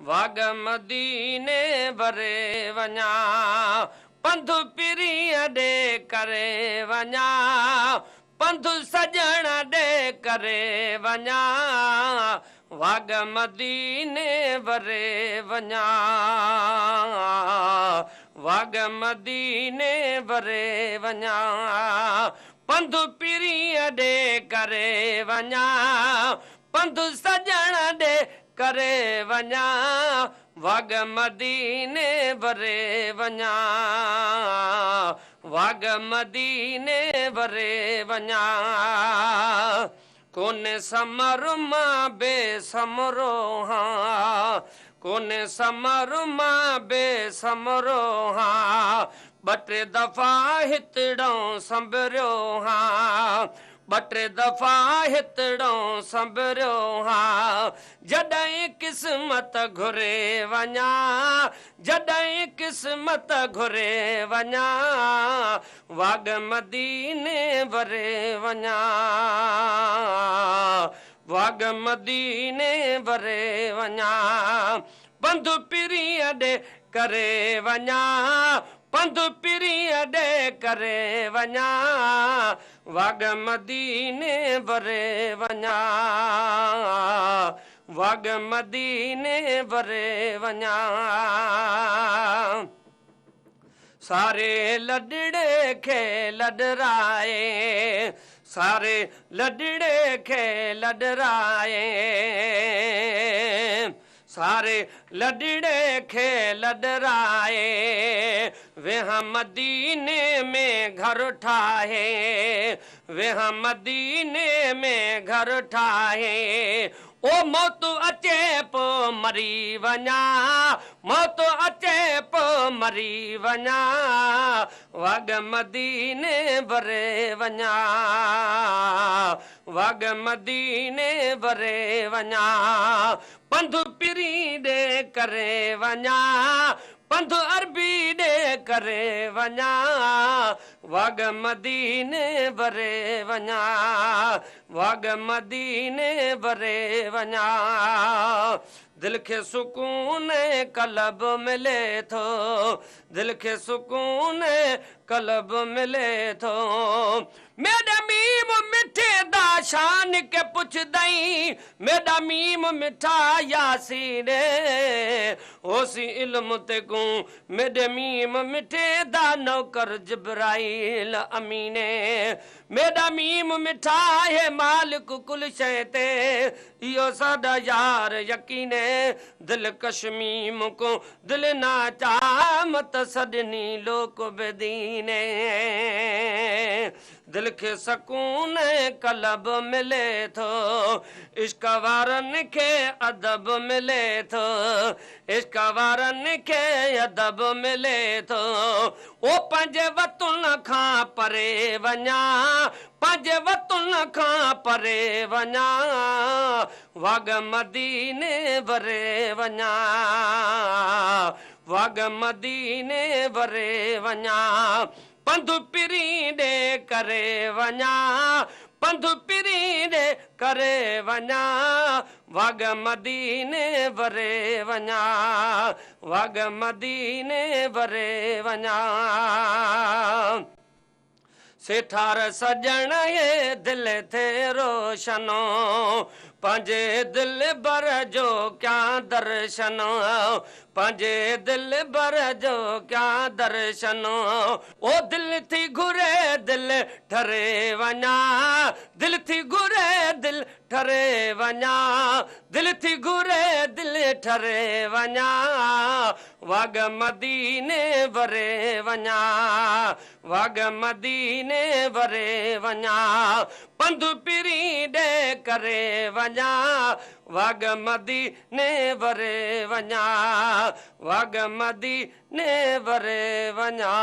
वाग मदीने भरे वञा पंधु पिरी ॾे करे वञा पंधु सजण ॾे करे वञा वाग मदीने भरे वञा वाग मदीने भरे वञा पंधु पिरी ॾे करे वञा पंधु सजण ॾे करे वञा वाग मदीने भरे वञा वाग मदीने भरे वञा कोने समर मां बेसमरो हाँ कोने समर मां बेसमरो हाँ ॿ टे दफ़ा हितड़ों संभरियो हाँ ॿ टे दफ़ा हितड़ों संभरियो हाँ जॾहिं क़िस्मत घुरे वञा जॾहिं क़िस्मत घुरे वञा वाग मदीने भरे वञा वाग मदीने भरे वञा पंधु पिरी ॾे करे वञा पंधु पिरी ॾे करे वञा वाग मदीने भरे वञा वाग मदीने भरे वञा सारे लॾड़े खे लॾराए सारे लॾड़े खे लॾराए सारे लॾड़े खे लॾराए वेह मदीने में घर ठाहे वेह मदीने में घर ठाहे ओ मौत अचे पो मरी वञा मौत अचे पो मरी वञा वाग मदीने भरे वञा वाग मदीने भरे वञा पंधु पिरी ॾे करे वञा पंधु अरबी ॾे करे वञा वाग मदीने भरे वञा वाग मदीने भरे वञा दिल खे सुकून कलब मिले थो दिल खे सुकून कलब मिले थो मेरा मीम मिठे दा शान के पुछदई मेरा मीम मिठा यासीन ओसी इल्म ते को मेरे मीम मिठे दा नौकर जिब्राइल अमीने मेरा मीम मिठा है मालिक कुल शय ते इहो साडा यार यकीने दिल कश्मीम को दिल ना चामत सदनी लोक बेदीने दिल खे सकून कलब मिले थो इश्क वारनि खे अदब मिले थो इश्क वारनि खे अदब मिले थो ओ पंहिंजे वतन खां परे वञा पंहिंजे वतन खां परे वञा वाग मदीने भरे वञा वाग मदीने भरे वञा पंधु पिरी ॾे करे वञा पंधु पिरी ॾे करे वञा वाग मदीने भरे वञा वाग मदीने भरे वञा सेठार सजण ये दिल थे रोशनो पंहिंजे दिल भर जो क्या दर्शनो पंहिंजे दिल भर जो क्या दर्शनो ओ दिल थी घुरे दिल ठरे वञा दिल थी घुरे दिल ठरे वञा दिल थी घुरे दिल ठरे वञा वाग मदीने भरे वञा वाग मदीने भरे वञा पंधु पिरी ॾे करे वञा वाग मदीने भरे वञा वाग मदीने भरे वञा।